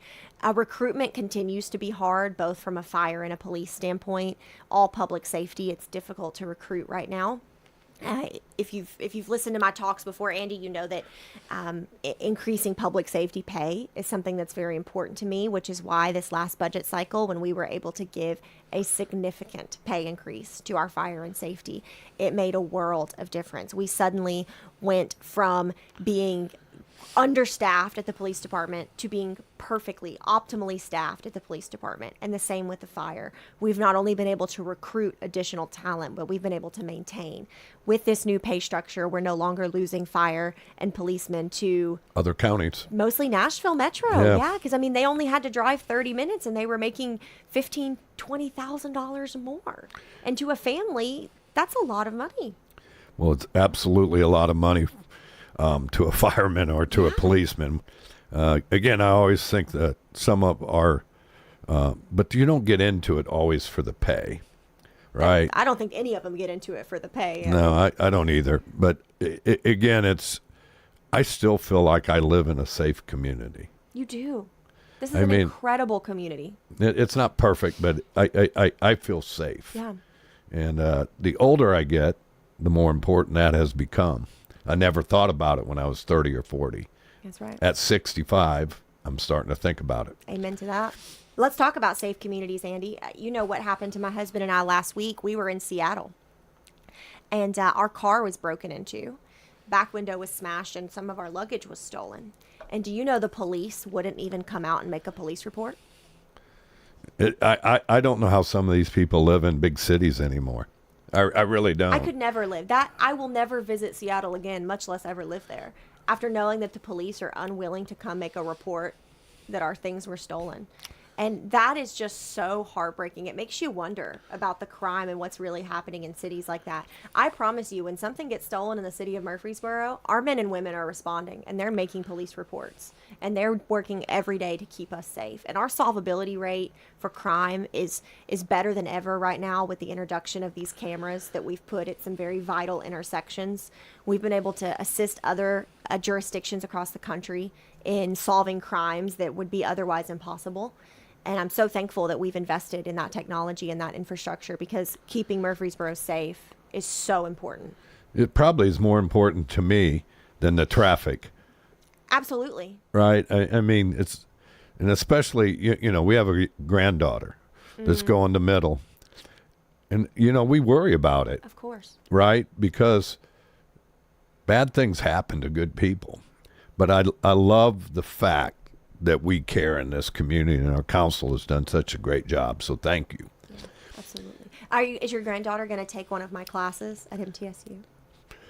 Recruitment continues to be hard, both from a fire and a police standpoint. All public safety, it's difficult to recruit right now. If you've listened to my talks before, Andy, you know that increasing public safety pay is something that's very important to me, which is why this last budget cycle, when we were able to give a significant pay increase to our fire and safety, it made a world of difference. We suddenly went from being understaffed at the police department to being perfectly, optimally staffed at the police department. And the same with the fire. We've not only been able to recruit additional talent, but we've been able to maintain. With this new pay structure, we're no longer losing fire and policemen to other counties. Mostly Nashville Metro. Yeah, because I mean, they only had to drive 30 minutes and they were making $15,000, $20,000 more. And to a family, that's a lot of money. Well, it's absolutely a lot of money to a fireman or to a policeman. Again, I always think that some of our, but you don't get into it always for the pay, right? I don't think any of them get into it for the pay. No, I don't either. But again, I still feel like I live in a safe community. You do. This is an incredible community. It's not perfect, but I feel safe. Yeah. And the older I get, the more important that has become. I never thought about it when I was 30 or 40. That's right. At 65, I'm starting to think about it. Amen to that. Let's talk about safe communities, Andy. You know what happened to my husband and I last week. We were in Seattle, and our car was broken into. Back window was smashed, and some of our luggage was stolen. And do you know the police wouldn't even come out and make a police report? I don't know how some of these people live in big cities anymore. I really don't. I could never live that. I will never visit Seattle again, much less ever live there, after knowing that the police are unwilling to come make a report that our things were stolen. And that is just so heartbreaking. It makes you wonder about the crime and what's really happening in cities like that. I promise you, when something gets stolen in the city of Murfreesboro, our men and women are responding, and they're making police reports, and they're working every day to keep us safe. And our solvability rate for crime is better than ever right now with the introduction of these cameras that we've put at some very vital intersections. We've been able to assist other jurisdictions across the country in solving crimes that would be otherwise impossible. And I'm so thankful that we've invested in that technology and that infrastructure, because keeping Murfreesboro safe is so important. It probably is more important to me than the traffic. Absolutely. Right? I mean, it's, and especially, you know, we have a granddaughter that's going to middle. And, you know, we worry about it. Of course. Right? Because bad things happen to good people. But I love the fact that we care in this community, and our council has done such a great job. So thank you. Yeah, absolutely. Is your granddaughter going to take one of my classes at MTSU?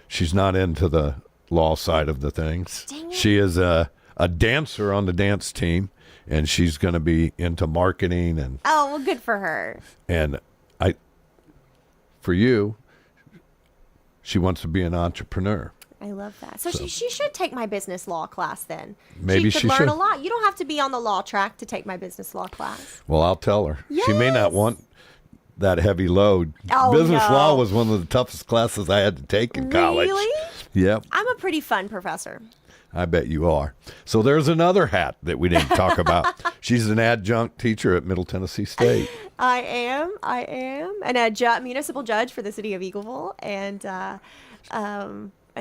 She's not into the law side of the things. Dang it. She is a dancer on the dance team, and she's going to be into marketing and. Oh, well, good for her. And for you, she wants to be an entrepreneur. I love that. So she should take my business law class then. Maybe she could learn a lot. You don't have to be on the law track to take my business law class. Well, I'll tell her. Yes. She may not want that heavy load. Oh, business no. law was one of the toughest classes I had to take in college. Really? Yep. I'm a pretty fun professor. I bet you are. So there's another hat that we didn't talk about. She's an adjunct teacher at Middle Tennessee State. I am. And a municipal judge for the city of Eagleville, and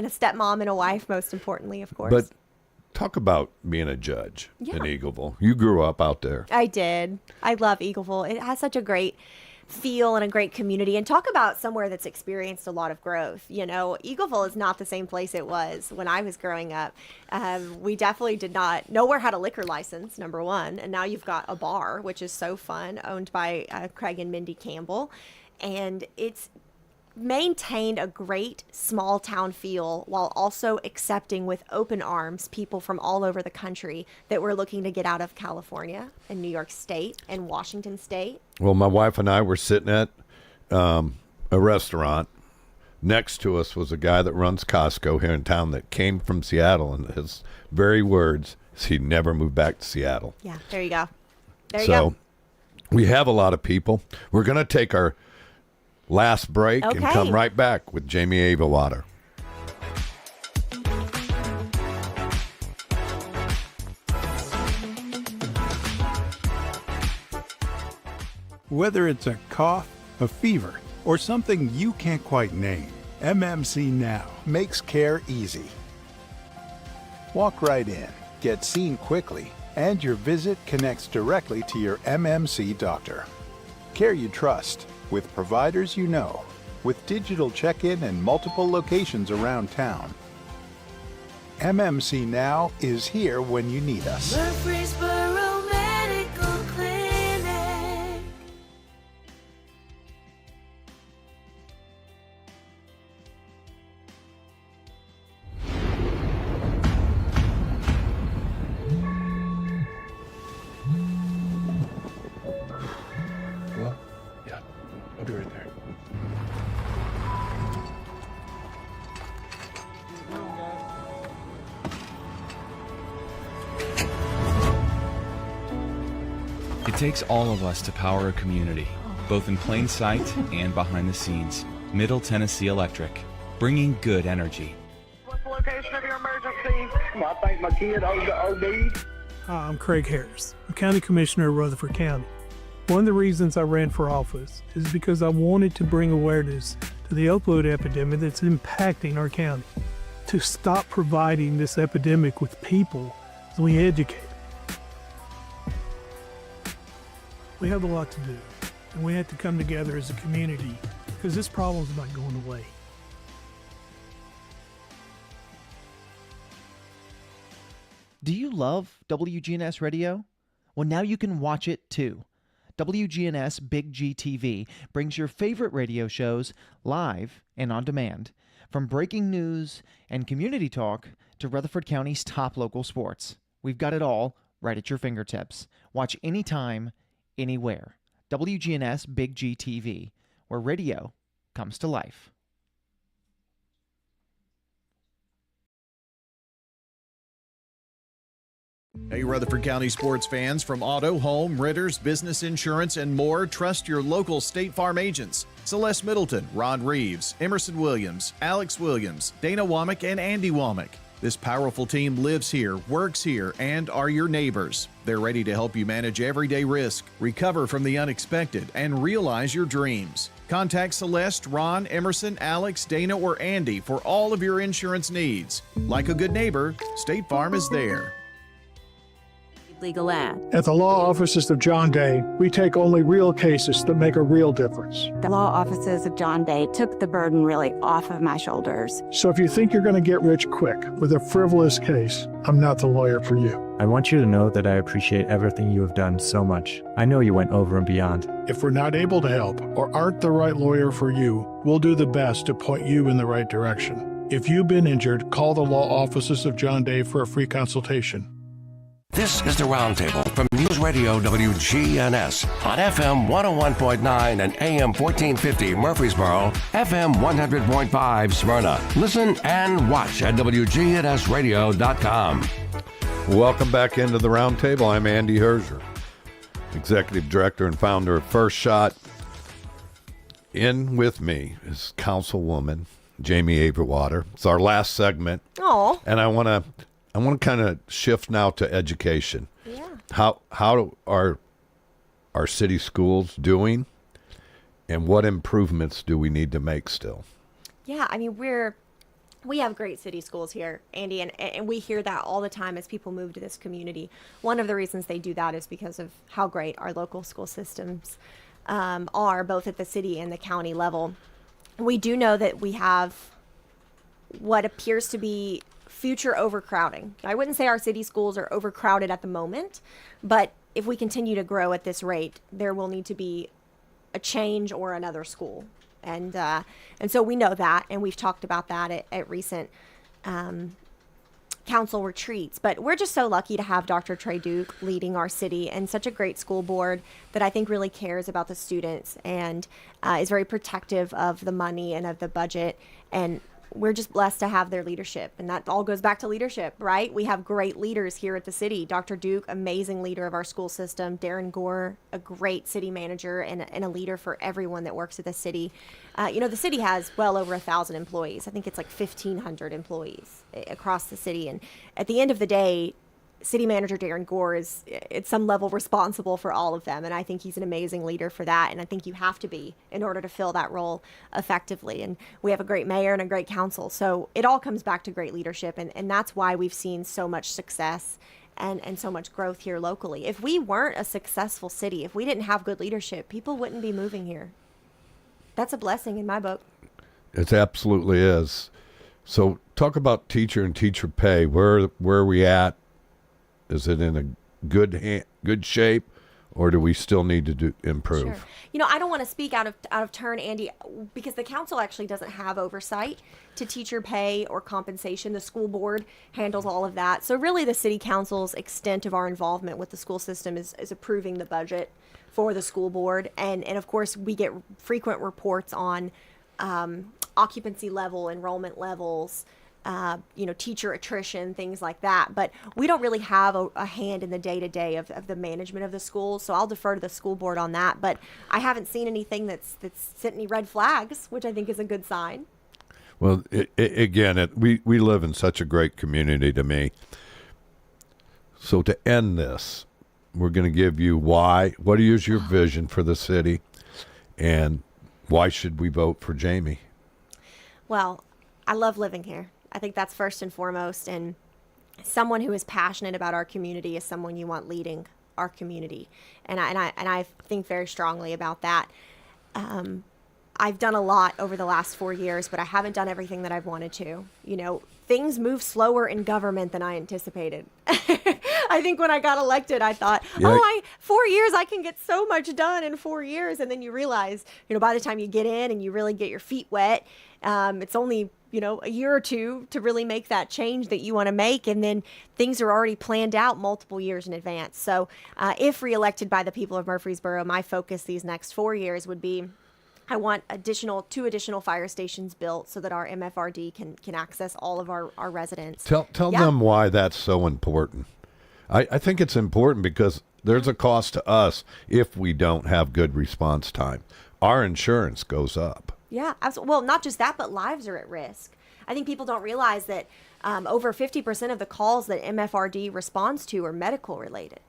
a stepmom and a wife, most importantly, of course. But talk about being a judge in Eagleville. You grew up out there. I did. I love Eagleville. It has such a great feel and a great community. And talk about somewhere that's experienced a lot of growth. You know, Eagleville is not the same place it was when I was growing up. We definitely did not. Nowhere had a liquor license, number one. And now you've got a bar, which is so fun, owned by Craig and Mindy Campbell. And it's maintained a great small town feel while also accepting with open arms people from all over the country that were looking to get out of California and New York State and Washington State. Well, my wife and I were sitting at a restaurant next to us was a guy that runs Costco here in town that came from Seattle, and his very words is he never moved back to Seattle. Yeah, there you go. There you So go. we have a lot of people. We're going to take our last break and Okay. come right back with Jami Averwater. Whether it's a cough, a fever, or something you can't quite name, MMC Now makes care easy. Walk right in, get seen quickly, and your visit connects directly to your MMC doctor. Care you trust, with providers you know, with digital check-in and multiple locations around town. MMC Now is here when you need us. Murfreesboro Medical Clinic. Well, yeah, I'll be right there. It takes all of us to power a community, both in plain sight and behind the scenes. Middle Tennessee Electric, bringing good energy. What's the location of your emergency? I think my kid OD'd. Hi, I'm Craig Harris, I'm County Commissioner of Rutherford County. One of the reasons I ran for office is because I wanted to bring awareness to the opioid epidemic that's impacting our county. To stop providing this epidemic with people as we educate them. We have a lot to do, and we have to come together as a community because this problem's not going away. Do you love WGNS Radio? Well, now you can watch it too. WGNS Big GTV brings your favorite radio shows live and on demand. From breaking news and community talk to Rutherford County's top local sports. We've got it all right at your fingertips. Watch anytime, anywhere. WGNS Big GTV, where radio comes to life. Hey, Rutherford County sports fans, from auto, home, renters, business insurance, and more, trust your local State Farm agents. Celeste Middleton, Ron Reeves, Emerson Williams, Alex Williams, Dana Womack, and Andy Womack. This powerful team lives here, works here, and are your neighbors. They're ready to help you manage everyday risk, recover from the unexpected, and realize your dreams. Contact Celeste, Ron, Emerson, Alex, Dana, or Andy for all of your insurance needs. Like a good neighbor, State Farm is there. Legal ad. At the law offices of John Day, we take only real cases that make a real difference. The law offices of John Day took the burden really off of my shoulders. So if you think you're going to get rich quick with a frivolous case, I'm not the lawyer for you. I want you to know that I appreciate everything you have done so much. I know you went over and beyond. If we're not able to help or aren't the right lawyer for you, we'll do the best to point you in the right direction. If you've been injured, call the law offices of John Day for a free consultation. This is the Roundtable from News Radio WGNS on FM 101.9 and AM 1450 Murfreesboro, FM 100.5 Smyrna. Listen and watch at wgnsradio.com. Welcome back into the Roundtable. I'm Andy Herzer, Executive Director and founder of First Shot. In with me is Councilwoman Jami Averwater. It's our last segment. Oh. And I want to kind of shift now to education. Yeah. How are our city schools doing, and what improvements do we need to make still? Yeah, I mean, we have great city schools here, Andy, and we hear that all the time as people move to this community. One of the reasons they do that is because of how great our local school systems are, both at the city and the county level. We do know that we have what appears to be future overcrowding. I wouldn't say our city schools are overcrowded at the moment, but if we continue to grow at this rate, there will need to be a change or another school. And so we know that, and we've talked about that at recent council retreats. But we're just so lucky to have Dr. Trey Duke leading our city, and such a great school board that I think really cares about the students and is very protective of the money and of the budget. And we're just blessed to have their leadership. And that all goes back to leadership, right? We have great leaders here at the city. Dr. Duke, amazing leader of our school system. Darren Gore, a great city manager and a leader for everyone that works at the city. The city has well over 1,000 employees. I think it's like 1,500 employees across the city. And at the end of the day, City Manager Darren Gore is at some level responsible for all of them. And I think he's an amazing leader for that. And I think you have to be in order to fill that role effectively. And we have a great mayor and a great council. So it all comes back to great leadership. And that's why we've seen so much success and so much growth here locally. If we weren't a successful city, if we didn't have good leadership, people wouldn't be moving here. That's a blessing in my book. It absolutely is. So talk about teacher and teacher pay. Where are we at? Is it in a good shape, or do we still need to improve? Sure. I don't want to speak out of turn, Andy, because the council actually doesn't have oversight to teacher pay or compensation. The school board handles all of that. So really the city council's extent of our involvement with the school system is approving the budget for the school board. And of course, we get frequent reports on occupancy level, enrollment levels, teacher attrition, things like that. But we don't really have a hand in the day-to-day of the management of the schools. So I'll defer to the school board on that. But I haven't seen anything that's sent any red flags, which I think is a good sign. Well, we live in such a great community to me. So to end this, we're going to give you what is your vision for the city, and why should we vote for Jami? Well, I love living here. I think that's first and foremost, and someone who is passionate about our community is someone you want leading our community, and I think very strongly about that. I've done a lot over the last 4 years, but I haven't done everything that I've wanted to. Things move slower in government than I anticipated. I think when I got elected, I thought, 4 years, I can get so much done in 4 years. And then you realize, by the time you get in and you really get your feet wet, it's only, a year or two to really make that change that you want to make. And then things are already planned out multiple years in advance. So if reelected by the people of Murfreesboro, my focus these next 4 years would be, I want two additional fire stations built so that our MFRD can access all of our residents. Tell them why that's so important. I think it's important because there's a cost to us if we don't have good response time. Our insurance goes up. Yeah, absolutely. Well, not just that, but lives are at risk. I think people don't realize that over 50% of the calls that MFRD responds to are medical related.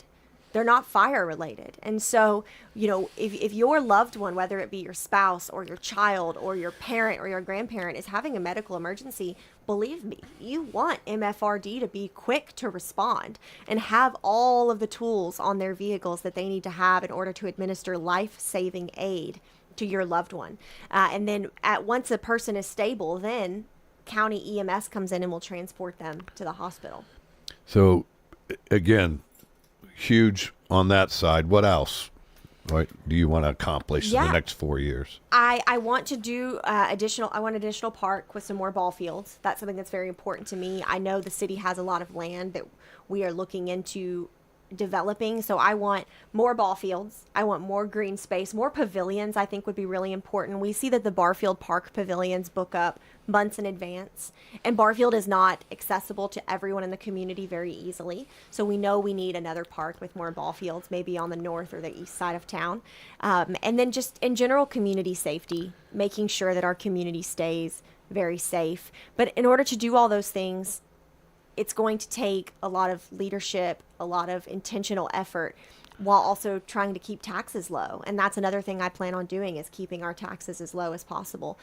They're not fire related. And so, if your loved one, whether it be your spouse or your child or your parent or your grandparent, is having a medical emergency, believe me, you want MFRD to be quick to respond and have all of the tools on their vehicles that they need to have in order to administer life-saving aid to your loved one. And then once a person is stable, then county EMS comes in and will transport them to the hospital. So, again, huge on that side. What else do you want to accomplish in the next 4 years? I want to do additional park with some more ball fields. That's something that's very important to me. I know the city has a lot of land that we are looking into developing, so I want more ball fields. I want more green space, more pavilions. I think would be really important. We see that the Barfield Park pavilions book up months in advance, and Barfield is not accessible to everyone in the community very easily. So we know we need another park with more ball fields, maybe on the north or the east side of town. And then just in general community safety, making sure that our community stays very safe. But in order to do all those things, it's going to take a lot of leadership, a lot of intentional effort, while also trying to keep taxes low. And that's another thing I plan on doing, is keeping our taxes as low as possible,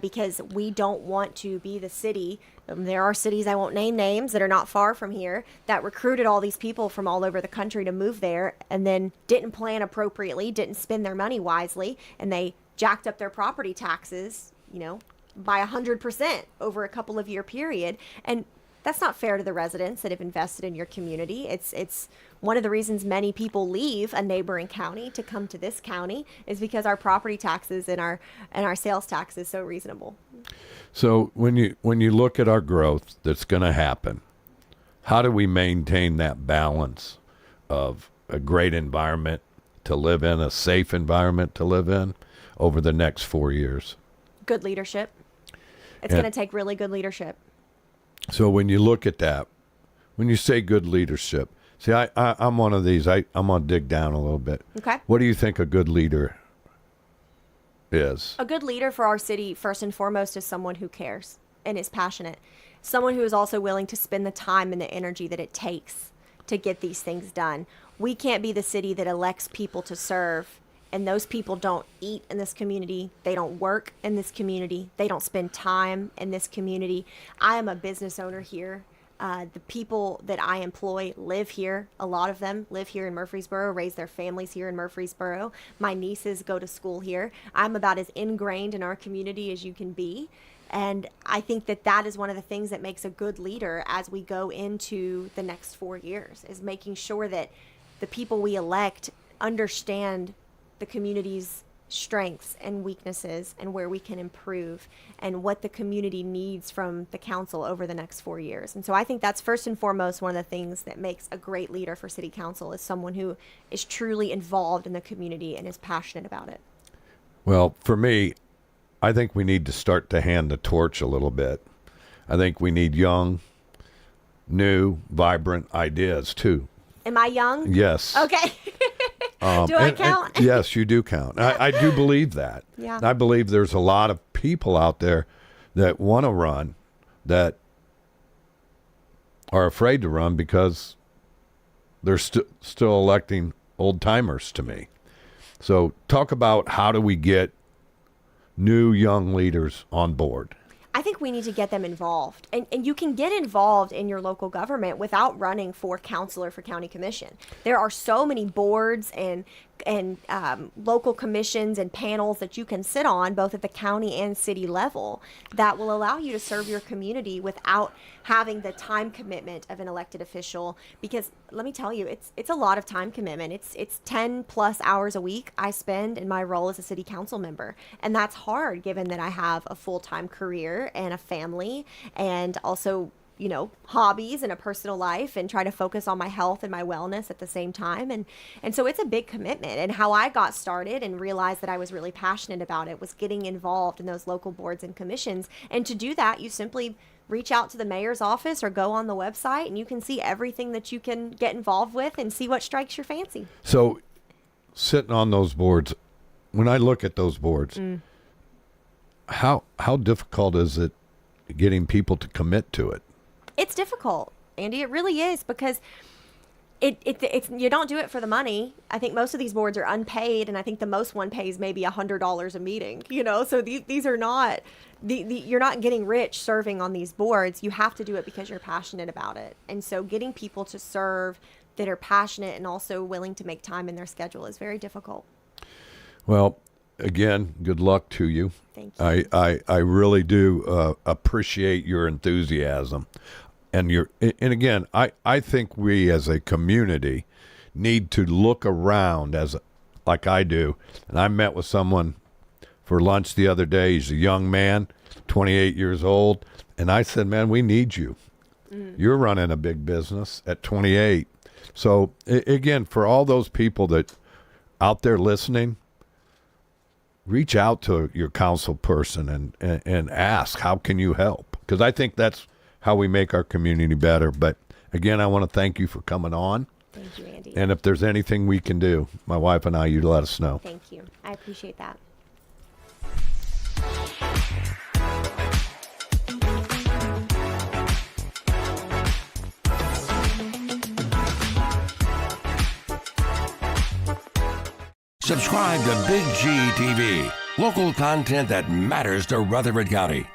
because we don't want to be the city. There are cities, I won't name names, that are not far from here that recruited all these people from all over the country to move there and then didn't plan appropriately, didn't spend their money wisely, and they jacked up their property taxes, by 100% over a couple of year period. And that's not fair to the residents that have invested in your community. It's one of the reasons many people leave a neighboring county to come to this county, is because our property taxes and our sales tax is so reasonable. So when you look at our growth that's going to happen, how do we maintain that balance of a great environment to live in, a safe environment to live in over the next 4 years? Good leadership. It's going to take really good leadership. So when you look at that, when you say good leadership, see, I'm one of these. I'm going to dig down a little bit. Okay. What do you think a good leader is? A good leader for our city, first and foremost, is someone who cares and is passionate. Someone who is also willing to spend the time and the energy that it takes to get these things done. We can't be the city that elects people to serve, and those people don't eat in this community. They don't work in this community. They don't spend time in this community. I am a business owner here. The people that I employ live here. A lot of them live here in Murfreesboro, raise their families here in Murfreesboro. My nieces go to school here. I'm about as ingrained in our community as you can be. And I think that that is one of the things that makes a good leader as we go into the next 4 years, is making sure that the people we elect understand the community's strengths and weaknesses and where we can improve and what the community needs from the council over the next 4 years. And so I think that's first and foremost one of the things that makes a great leader for city council, is someone who is truly involved in the community and is passionate about it. Well, for me, I think we need to start to hand the torch a little bit. I think we need young, new, vibrant ideas too. Am I young? Yes. Okay. Do I count? Yes, you do count. I do believe that. Yeah. I believe there's a lot of people out there that want to run that are afraid to run because they're still electing old timers to me. So talk about how do we get new young leaders on board? I think we need to get them involved. And you can get involved in your local government without running for council or for county commission. There are so many boards and local commissions and panels that you can sit on, both at the county and city level, that will allow you to serve your community without having the time commitment of an elected official. Because let me tell you, it's a lot of time commitment. It's 10 plus hours a week I spend in my role as a city council member. And that's hard given that I have a full-time career and a family, and also, you know, hobbies and a personal life, and try to focus on my health and my wellness at the same time. And so it's a big commitment. And how I got started and realized that I was really passionate about it was getting involved in those local boards and commissions. And to do that, you simply reach out to the mayor's office or go on the website, and you can see everything that you can get involved with and see what strikes your fancy. So sitting on those boards, when I look at those boards, how difficult is it getting people to commit to it? It's difficult, Andy. It really is, because it's you don't do it for the money. I think most of these boards are unpaid, and I think the most one pays maybe $100 a meeting. You know, so these are not you're not getting rich serving on these boards. You have to do it because you're passionate about it. And so getting people to serve that are passionate and also willing to make time in their schedule is very difficult. Well, again, good luck to you. Thank you. I really do appreciate your enthusiasm. And again, I think we as a community need to look around like I do. And I met with someone for lunch the other day. He's a young man, 28 years old. And I said, man, we need you. You're running a big business at 28. So again, for all those people that out there listening, reach out to your council person and ask, how can you help? Because I think that's how we make our community better. But again, I want to thank you for coming on. Thank you, Andy. And if there's anything we can do, my wife and I, you let us know. Thank you. I appreciate that. Subscribe to Big G TV, local content that matters to Rutherford County.